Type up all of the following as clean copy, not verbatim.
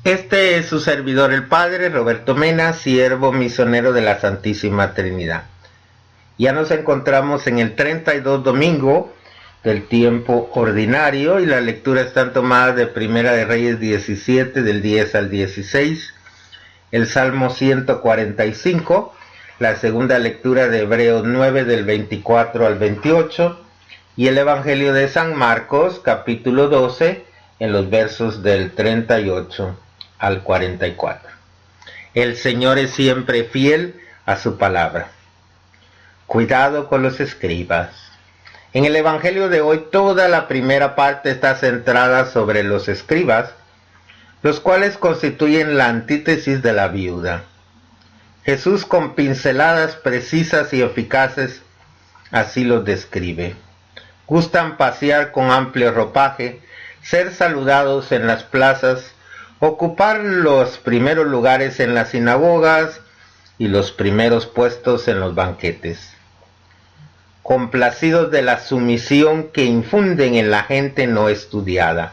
Este es su servidor el Padre Roberto Mena, siervo misionero de la Santísima Trinidad. Ya nos encontramos en el 32 domingo del tiempo ordinario y las lecturas están tomadas de Primera de Reyes 17 del 10 al 16, el Salmo 145, la segunda lectura de Hebreos 9 del 24 al 28 y el Evangelio de San Marcos capítulo 12 en los versos del 38 al 44. El Señor es siempre fiel a su palabra. Cuidado con los escribas. En el Evangelio de hoy toda la primera parte está centrada sobre los escribas, los cuales constituyen la antítesis de la viuda. Jesús con pinceladas precisas y eficaces así los describe. Gustan pasear con amplio ropaje, ser saludados en las plazas, ocupar los primeros lugares en las sinagogas y los primeros puestos en los banquetes. Complacidos de la sumisión que infunden en la gente no estudiada.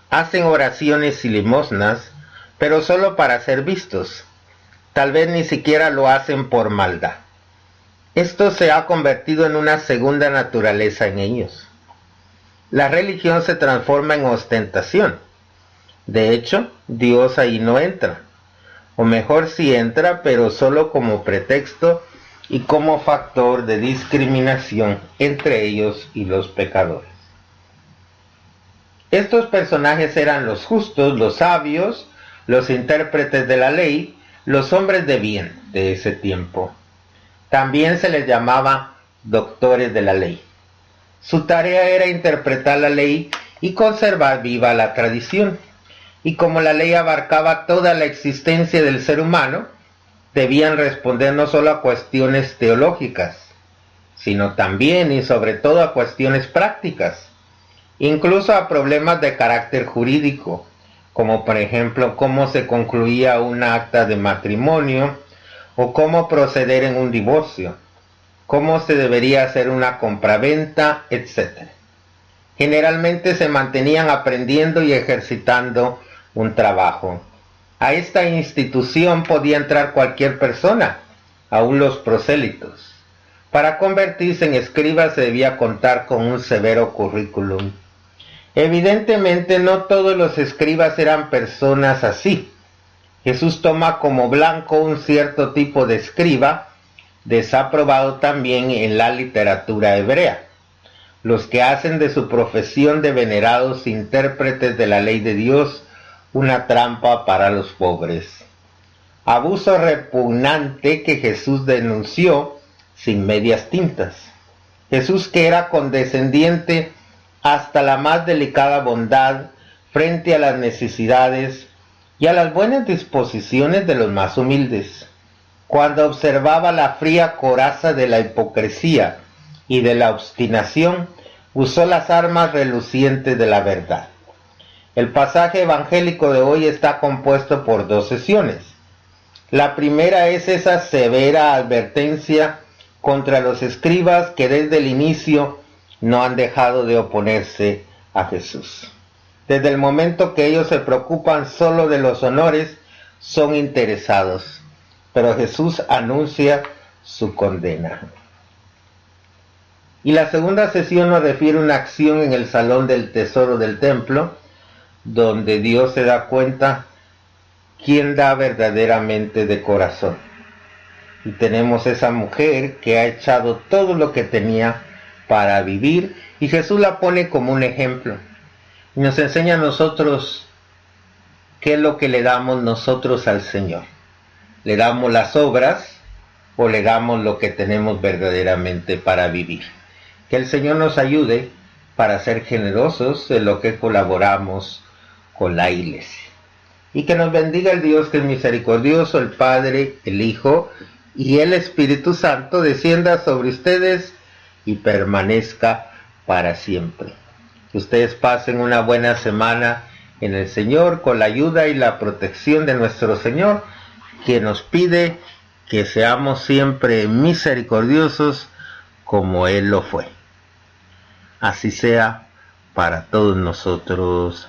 Hacen oraciones y limosnas, pero solo para ser vistos. Tal vez ni siquiera lo hacen por maldad. Esto se ha convertido en una segunda naturaleza en ellos. La religión se transforma en ostentación. De hecho, Dios ahí no entra. O mejor sí entra, pero solo como pretexto y como factor de discriminación entre ellos y los pecadores. Estos personajes eran los justos, los sabios, los intérpretes de la ley, los hombres de bien de ese tiempo. También se les llamaba doctores de la ley. Su tarea era interpretar la ley y conservar viva la tradición. Y como la ley abarcaba toda la existencia del ser humano, debían responder no solo a cuestiones teológicas, sino también y sobre todo a cuestiones prácticas, incluso a problemas de carácter jurídico, como por ejemplo cómo se concluía una acta de matrimonio o cómo proceder en un divorcio, cómo se debería hacer una compraventa, etc. Generalmente se mantenían aprendiendo y ejercitando un trabajo. A esta institución podía entrar cualquier persona, aun los prosélitos. Para convertirse en escriba se debía contar con un severo currículum. Evidentemente no todos los escribas eran personas así. Jesús toma como blanco un cierto tipo de escriba, desaprobado también en la literatura hebrea, los que hacen de su profesión de venerados intérpretes de la ley de Dios una trampa para los pobres. Abuso repugnante que Jesús denunció sin medias tintas. Jesús, que era condescendiente hasta la más delicada bondad frente a las necesidades y a las buenas disposiciones de los más humildes, cuando observaba la fría coraza de la hipocresía y de la obstinación, usó las armas relucientes de la verdad. El pasaje evangélico de hoy está compuesto por dos sesiones. La primera es esa severa advertencia contra los escribas que desde el inicio no han dejado de oponerse a Jesús. Desde el momento que ellos se preocupan solo de los honores, son interesados, pero Jesús anuncia su condena. Y la segunda sesión nos refiere a una acción en el salón del tesoro del templo, donde Dios se da cuenta quién da verdaderamente de corazón. Y tenemos esa mujer que ha echado todo lo que tenía para vivir, y Jesús la pone como un ejemplo. Y nos enseña a nosotros qué es lo que le damos nosotros al Señor. ¿Le damos las obras o le damos lo que tenemos verdaderamente para vivir? Que el Señor nos ayude para ser generosos en lo que colaboramos con la Iglesia. Y que nos bendiga el Dios que es misericordioso, el Padre, el Hijo y el Espíritu Santo descienda sobre ustedes y permanezca para siempre. Que ustedes pasen una buena semana en el Señor con la ayuda y la protección de nuestro Señor, que nos pide que seamos siempre misericordiosos como Él lo fue. Así sea para todos nosotros.